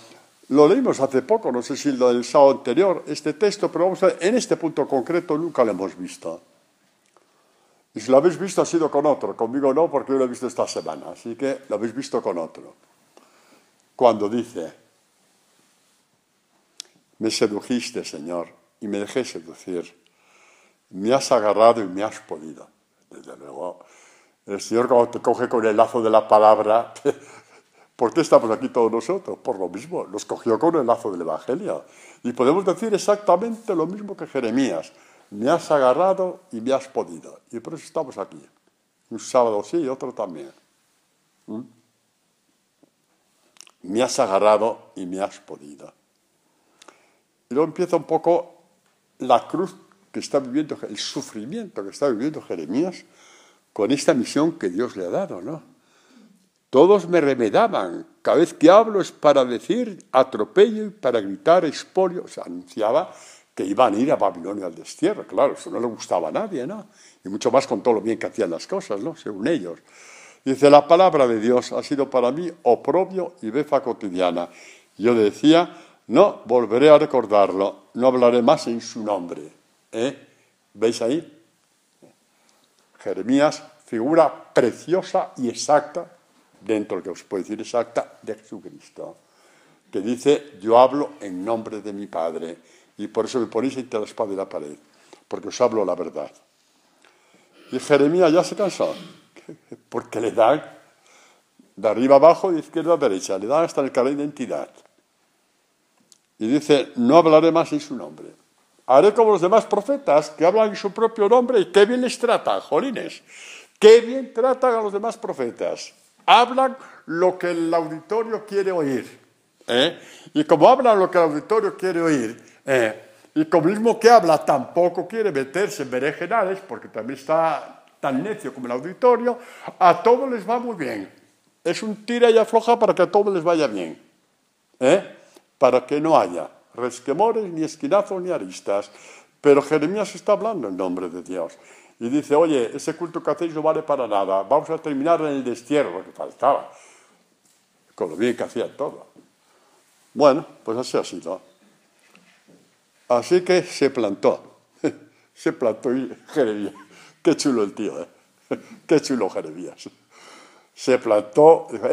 lo leímos hace poco, no sé si el sábado anterior, este texto, pero vamos a ver, en este punto concreto nunca lo hemos visto. Y si lo habéis visto ha sido con otro, conmigo no, porque yo lo he visto esta semana, así que lo habéis visto con otro. Cuando dice, me sedujiste, Señor, y me dejé seducir. Me has agarrado y me has podido. Desde luego, el Señor cuando te coge con el lazo de la palabra, ¿por qué estamos aquí todos nosotros? Por lo mismo, nos cogió con el lazo del Evangelio. Y podemos decir exactamente lo mismo que Jeremías. Me has agarrado y me has podido. Y por eso estamos aquí. Un sábado sí y otro también. Me has agarrado y me has podido. Y luego empieza un poco la cruz que está viviendo, el sufrimiento que está viviendo Jeremías con esta misión que Dios le ha dado, ¿no? Todos me remedaban. Cada vez que hablo es para decir atropello y para gritar expolio. O sea, anunciaba que iban a ir a Babilonia al destierro. Claro, eso no le gustaba a nadie, ¿no? Y mucho más con todo lo bien que hacían las cosas, ¿no? Según ellos. Dice, la palabra de Dios ha sido para mí oprobio y befa cotidiana. Y yo decía, no volveré a recordarlo, no hablaré más en su nombre. ¿Veis ahí? Jeremías, figura preciosa y exacta, dentro de lo que os puedo decir exacta, de Jesucristo, que dice, yo hablo en nombre de mi Padre, y por eso me ponéis entre la espada y la pared, porque os hablo la verdad. Y Jeremías ya se cansó, porque le dan de arriba abajo, de izquierda a derecha, le dan hasta el carnet de identidad. Y dice, no hablaré más en su nombre. Haré como los demás profetas que hablan en su propio nombre y qué bien les tratan, jolines. Qué bien tratan a los demás profetas. Hablan lo que el auditorio quiere oír. Y como hablan lo que el auditorio quiere oír, y como mismo que habla tampoco quiere meterse en berenjenales, porque también está tan necio como el auditorio, a todos les va muy bien. Es un tira y afloja para que a todos les vaya bien. Para que no haya resquemores, ni esquinazos, ni aristas. Pero Jeremías está hablando en nombre de Dios. Y dice, oye, ese culto que hacéis no vale para nada. Vamos a terminar en el destierro, lo que faltaba. Con lo bien que hacía todo. Bueno, pues así ha sido. Así que se plantó. Se plantó Jeremías. Qué chulo el tío, Qué chulo Jeremías. Se plantó, dijo,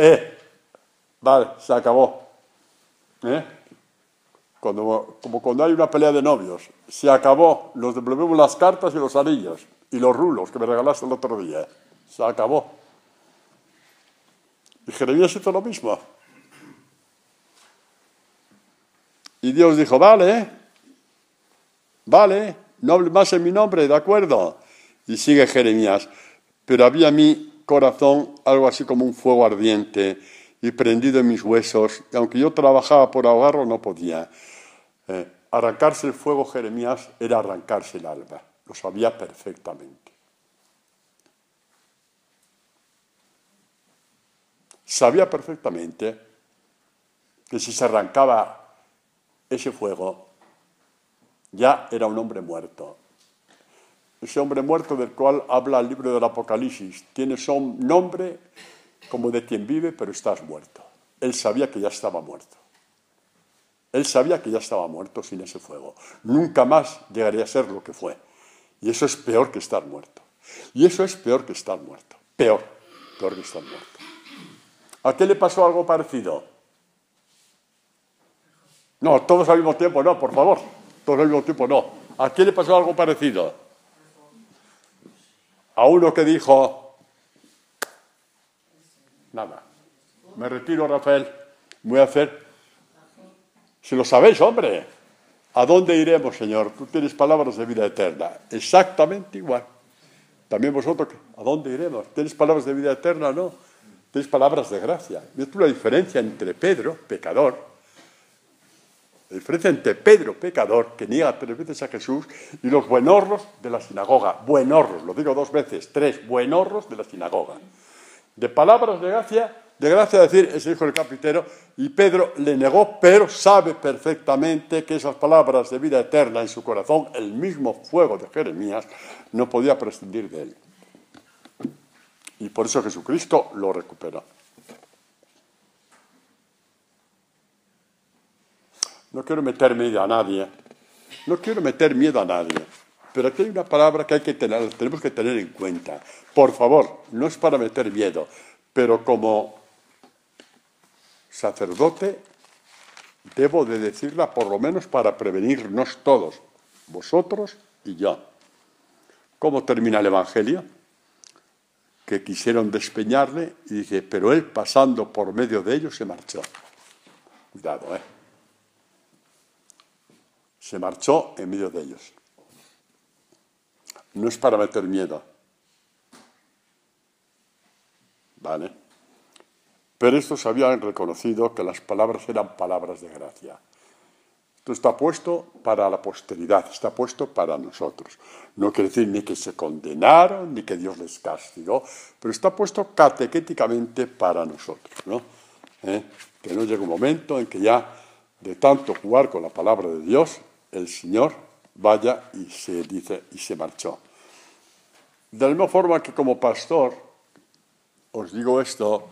vale, se acabó. Como cuando hay una pelea de novios. Se acabó, nos devolvemos las cartas y los anillos. Y los rulos que me regalaste el otro día. Se acabó. Y Jeremías hizo lo mismo. Y Dios dijo, vale, no hable más en mi nombre, ¿de acuerdo? Y sigue Jeremías, pero había en mi corazón algo así como un fuego ardiente y prendido en mis huesos, y aunque yo trabajaba por ahogarlo, no podía. Arrancarse el fuego, Jeremías, era arrancarse el alma, lo sabía perfectamente. Sabía perfectamente que si se arrancaba ese fuego, ya era un hombre muerto. Ese hombre muerto del cual habla el libro del Apocalipsis, tiene un nombre como de quien vive, pero estás muerto. Él sabía que ya estaba muerto. Él sabía que ya estaba muerto sin ese fuego. Nunca más llegaría a ser lo que fue. Y eso es peor que estar muerto. Y eso es peor que estar muerto. Peor que estar muerto. ¿A qué le pasó algo parecido? No, todos al mismo tiempo no, por favor. Todos al mismo tiempo no. ¿A quién le pasó algo parecido? A uno que dijo, nada, me retiro, Rafael, voy a hacer, si lo sabéis, hombre, ¿a dónde iremos, Señor? Tú tienes palabras de vida eterna, exactamente igual. También vosotros, ¿a dónde iremos? ¿Tienes palabras de vida eterna? No, tienes palabras de gracia. ¿Ves tú la diferencia entre Pedro, pecador, la diferencia entre Pedro, pecador, que niega 3 veces a Jesús, y los buenorros de la sinagoga? Buenorros, lo digo 2 veces, 3, buenorros de la sinagoga. De palabras de gracia decir, ese hijo del carpintero, y Pedro le negó, pero sabe perfectamente que esas palabras de vida eterna en su corazón, el mismo fuego de Jeremías, no podía prescindir de él. Y por eso Jesucristo lo recuperó. No quiero meter miedo a nadie. Pero aquí hay una palabra que tenemos que tener en cuenta. Por favor, no es para meter miedo, pero como sacerdote debo de decirla por lo menos para prevenirnos todos, vosotros y yo. ¿Cómo termina el Evangelio? Que quisieron despeñarle y dice, pero él pasando por medio de ellos se marchó. Cuidado, Se marchó en medio de ellos. No es para meter miedo. ¿Vale? Pero estos habían reconocido que las palabras eran palabras de gracia. Esto está puesto para la posteridad, está puesto para nosotros. No quiere decir ni que se condenaron, ni que Dios les castigó, pero está puesto catequéticamente para nosotros, ¿no? Que no llegue un momento en que ya, de tanto jugar con la palabra de Dios, el Señor vaya y se marchó. De la misma forma que como pastor, os digo esto,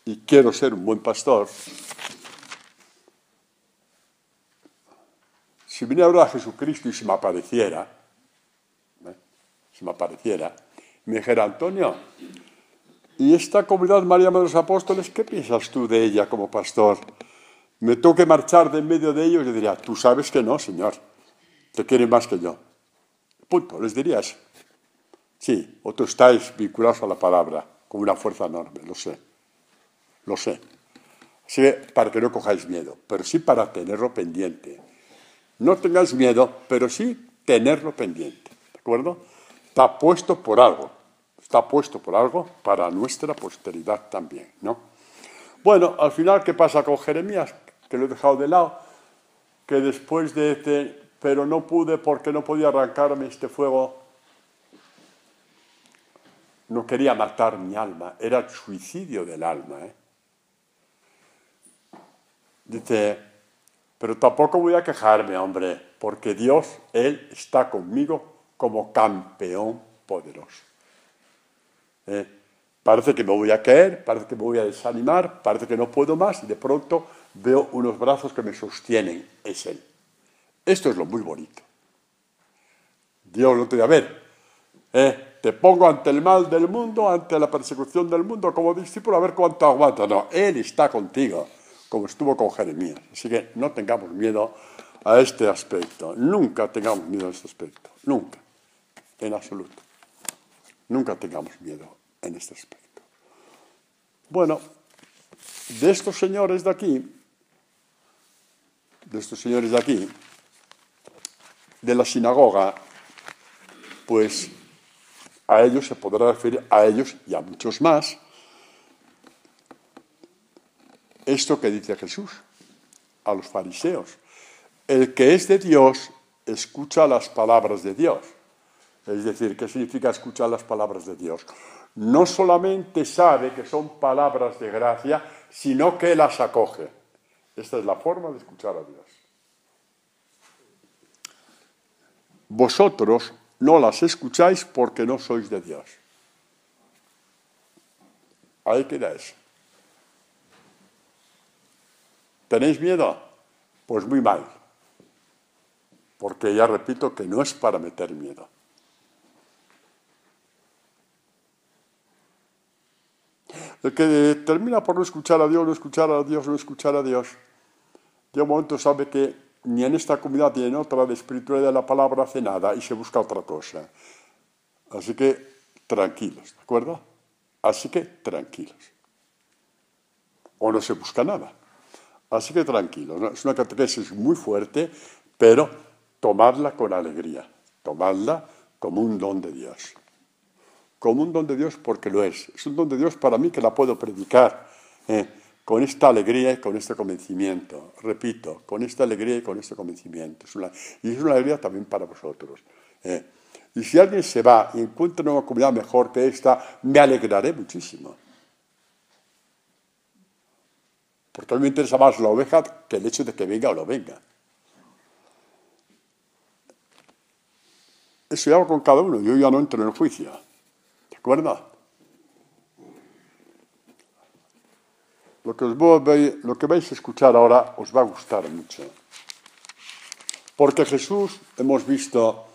y quiero ser un buen pastor, si viniera ahora Jesucristo y se me apareciera, me dijera, Antonio, ¿y esta comunidad María de los Apóstoles, qué piensas tú de ella como pastor? Me tengo que marchar de en medio de ellos y diría, tú sabes que no, Señor, te quieren más que yo. Punto, les diría eso. Sí, otros estáis vinculados a la palabra con una fuerza enorme, lo sé. Así que para que no cojáis miedo, pero sí para tenerlo pendiente. No tengáis miedo, pero sí tenerlo pendiente, ¿de acuerdo? Está puesto por algo para nuestra posteridad también, ¿no? Bueno, al final, ¿qué pasa con Jeremías? Que lo he dejado de lado, que después de pero no pude porque no podía arrancarme este fuego. no quería matar mi alma, era el suicidio del alma. Dice, pero tampoco voy a quejarme, hombre, porque Dios, Él está conmigo como campeón poderoso. Parece que me voy a caer, parece que me voy a desanimar, parece que no puedo más y de pronto veo unos brazos que me sostienen. Es Él. Esto es lo muy bonito. Dios no te dice, a ver, te pongo ante el mal del mundo, ante la persecución del mundo como discípulo, a ver cuánto aguanta. No, Él está contigo, como estuvo con Jeremías. Así que no tengamos miedo a este aspecto. Nunca tengamos miedo a este aspecto. Nunca. En absoluto. Nunca tengamos miedo en este aspecto. Bueno, de estos señores de aquí, de la sinagoga, pues a ellos se podrá referir, a ellos y a muchos más, esto que dice Jesús a los fariseos. El que es de Dios escucha las palabras de Dios. Es decir, ¿qué significa escuchar las palabras de Dios? No solamente sabe que son palabras de gracia, sino que las acoge. Esta es la forma de escuchar a Dios. Vosotros no las escucháis porque no sois de Dios. Ahí queda eso. ¿Tenéis miedo? Pues muy mal. Porque ya repito que no es para meter miedo. El que termina por no escuchar a Dios, no escuchar a Dios, no escuchar a Dios, de un momento sabe que ni en esta comunidad ni en otra de espiritualidad de la palabra hace nada y se busca otra cosa. Así que tranquilos, ¿de acuerdo? Así que tranquilos. O no se busca nada. Así que tranquilos, ¿no? Es una catequesis muy fuerte, pero tomadla con alegría. Tomadla como un don de Dios. Como un don de Dios porque lo es. Es un don de Dios para mí que la puedo predicar con esta alegría y con este convencimiento. Repito, con esta alegría y con este convencimiento. Y es una alegría también para vosotros. Y si alguien se va y encuentra una comunidad mejor que esta, me alegraré muchísimo. Porque a mí me interesa más la oveja que el hecho de que venga o no venga. Eso ya hago con cada uno. Yo ya no entro en el juicio. ¿De acuerdo? Lo que vais a escuchar ahora os va a gustar mucho. Porque Jesús, hemos visto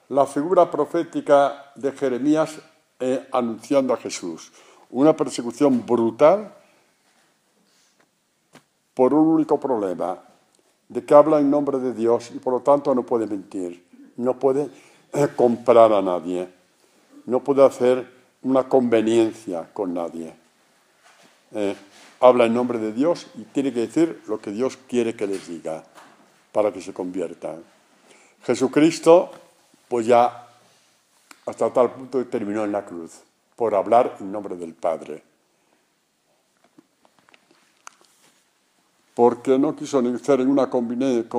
la figura profética de Jeremías anunciando a Jesús. Una persecución brutal por un único problema, de que habla en nombre de Dios y por lo tanto no puede mentir, no puede comprar a nadie, no puede hacer una conveniencia con nadie. Habla en nombre de Dios y tiene que decir lo que Dios quiere que les diga para que se conviertan. Jesucristo, pues ya hasta tal punto terminó en la cruz, por hablar en nombre del Padre. Porque no quiso hacer en una conveniencia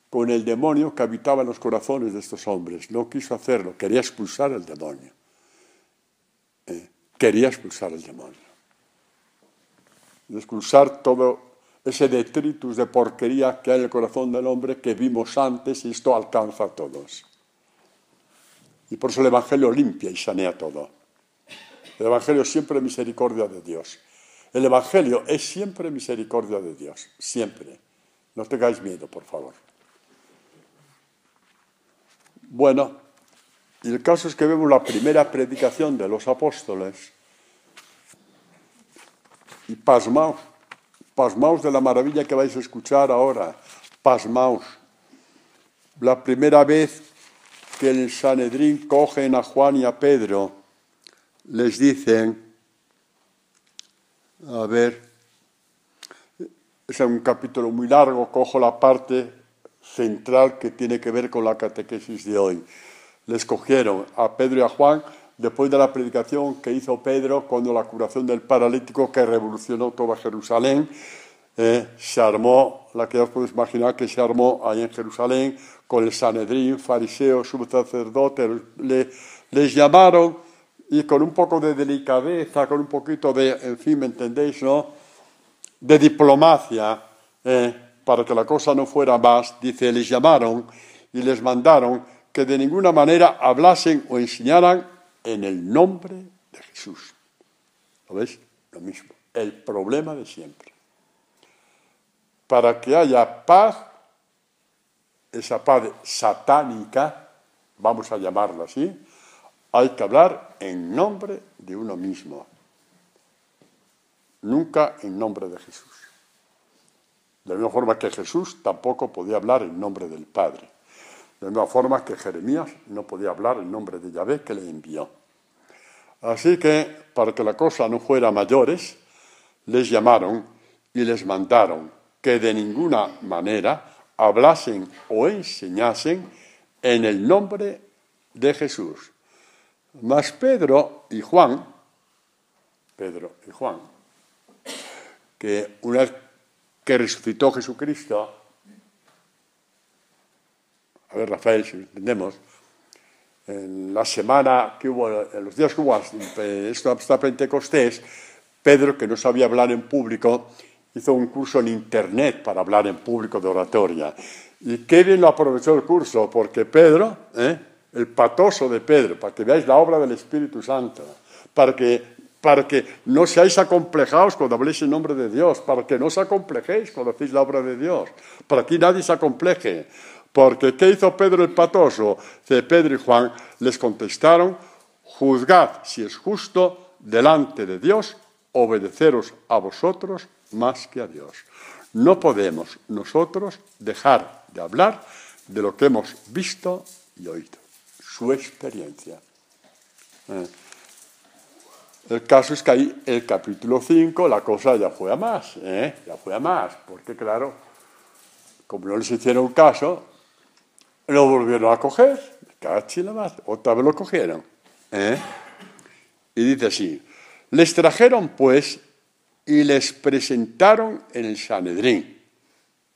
con el demonio que habitaba en los corazones de estos hombres. No quiso hacerlo, quería expulsar el demonio. Quería expulsar el demonio. Expulsar todo ese detritus de porquería que hay en el corazón del hombre que vimos antes, y esto alcanza a todos. Y por eso el Evangelio limpia y sanea todo. El Evangelio es siempre misericordia de Dios. El Evangelio es siempre misericordia de Dios. Siempre. No tengáis miedo, por favor. Bueno, y el caso es que vemos la primera predicación de los apóstoles y pasmaos de la maravilla que vais a escuchar ahora. Pasmaos. La primera vez que el Sanedrín cogen a Juan y a Pedro, les dicen, a ver, es un capítulo muy largo, cojo la parte central que tiene que ver con la catequesis de hoy. Les cogieron a Pedro y a Juan después de la predicación que hizo Pedro cuando la curación del paralítico que revolucionó toda Jerusalén, se armó, la que os podéis imaginar que se armó ahí en Jerusalén, con el Sanedrín, fariseos, sacerdotes, les llamaron, y con un poco de delicadeza, con un poquito de, en fin, ¿me entendéis, no?, de diplomacia, para que la cosa no fuera más, dice, les llamaron y les mandaron que de ninguna manera hablasen o enseñaran en el nombre de Jesús. ¿Lo veis? Lo mismo, el problema de siempre. Para que haya paz, esa paz satánica, vamos a llamarla así, hay que hablar en nombre de uno mismo. Nunca en nombre de Jesús. De la misma forma que Jesús tampoco podía hablar en nombre del Padre. De la misma forma que Jeremías no podía hablar en nombre de Yahvé que le envió. Así que, para que la cosa no fuera a mayores, les llamaron y les mandaron que de ninguna manera hablasen o enseñasen en el nombre de Jesús. Mas Pedro y Juan, que una vez que resucitó Jesucristo, a ver, Rafael, si lo entendemos, en la semana que hubo, en los días que hubo hasta Pentecostés, Pedro, que no sabía hablar en público, hizo un curso en internet para hablar en público de oratoria. Y qué bien lo aprovechó el curso, porque Pedro, el patoso de Pedro, para que veáis la obra del Espíritu Santo, para que no seáis acomplejados cuando habléis en nombre de Dios, para que no os acomplejéis cuando hacéis la obra de Dios, para que nadie se acompleje. Porque ¿qué hizo Pedro el patoso? Pedro y Juan les contestaron, juzgad si es justo delante de Dios obedeceros a vosotros más que a Dios. No podemos nosotros dejar de hablar de lo que hemos visto y oído, su experiencia. El caso es que ahí, el capítulo 5, la cosa ya fue a más, porque claro, como no les hicieron caso, lo volvieron a coger, otra vez lo cogieron. Y dice así, les trajeron pues y les presentaron en el Sanedrín,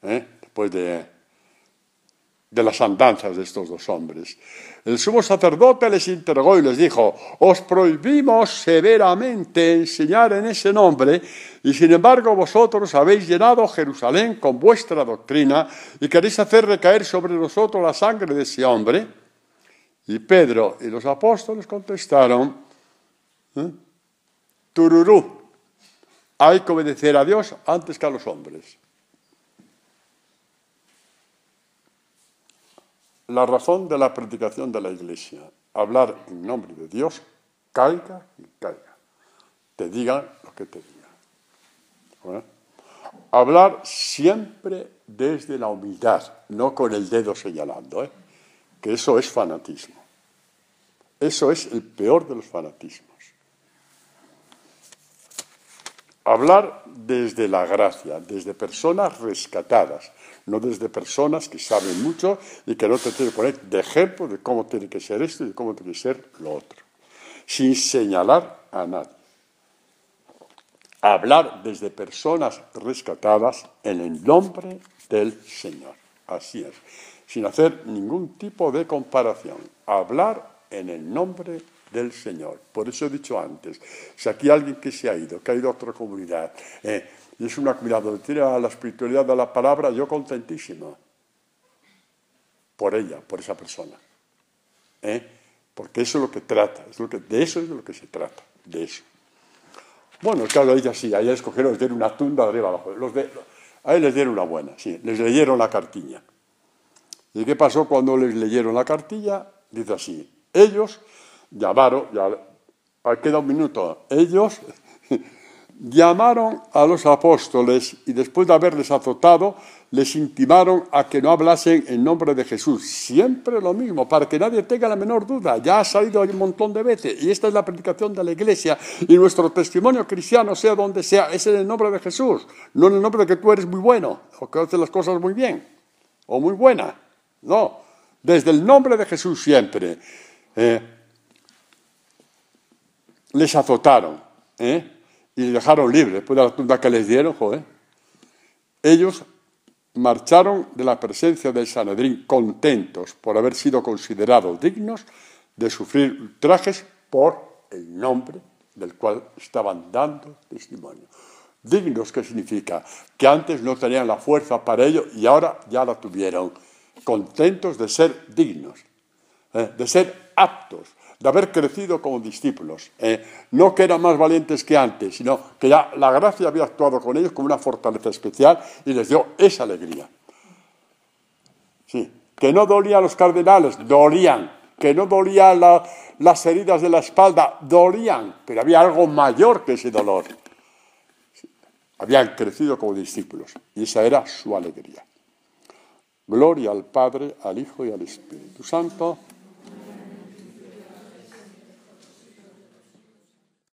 después de las andanzas de estos dos hombres. El sumo sacerdote les interrogó y les dijo, os prohibimos severamente enseñar en ese nombre, y sin embargo vosotros habéis llenado Jerusalén con vuestra doctrina y queréis hacer recaer sobre nosotros la sangre de ese hombre. Y Pedro y los apóstoles contestaron, tururú, hay que obedecer a Dios antes que a los hombres. La razón de la predicación de la Iglesia, hablar en nombre de Dios, caiga y caiga, te digan lo que te digan. Hablar siempre desde la humildad, no con el dedo señalando, que eso es fanatismo. Eso es el peor de los fanatismos. Hablar desde la gracia, desde personas rescatadas, no desde personas que saben mucho y que no te tienen que poner de ejemplo de cómo tiene que ser esto y de cómo tiene que ser lo otro, sin señalar a nadie. Hablar desde personas rescatadas en el nombre del Señor. Así es, sin hacer ningún tipo de comparación. Hablar en el nombre del Señor. Por eso he dicho antes, si aquí hay alguien que se ha ido, que ha ido a otra comunidad, y es una comunidad donde tiene la espiritualidad de la palabra, yo contentísimo por ella, por esa persona. Porque eso es lo que trata, de eso es de lo que se trata, de eso. Bueno, claro, dice así, ahí les cogieron, les dieron una tunda de arriba abajo, ahí les dieron una buena, sí, les leyeron la cartilla. ¿Y qué pasó cuando les leyeron la cartilla? Dice así, ellos llamaron, queda un minuto, ellos llamaron a los apóstoles y después de haberles azotado, les intimaron a que no hablasen en nombre de Jesús. Siempre lo mismo, para que nadie tenga la menor duda. Ya ha salido un montón de veces. Y esta es la predicación de la Iglesia. Y nuestro testimonio cristiano, sea donde sea, es en el nombre de Jesús. No en el nombre de que tú eres muy bueno, o que haces las cosas muy bien, o muy buena. No, desde el nombre de Jesús siempre. Les azotaron, y les dejaron libres después de la tunda que les dieron, joder. Ellos marcharon de la presencia del Sanedrín contentos por haber sido considerados dignos de sufrir ultrajes por el nombre del cual estaban dando testimonio. Dignos, ¿qué significa? Que antes no tenían la fuerza para ello y ahora ya la tuvieron. Contentos de ser dignos, de ser aptos, de haber crecido como discípulos. No que eran más valientes que antes, sino que ya la gracia había actuado con ellos como una fortaleza especial y les dio esa alegría. Sí, que no dolían a los cardenales, dolían. Que no dolían las heridas de la espalda, dolían, pero había algo mayor que ese dolor. Habían crecido como discípulos y esa era su alegría. Gloria al Padre, al Hijo y al Espíritu Santo.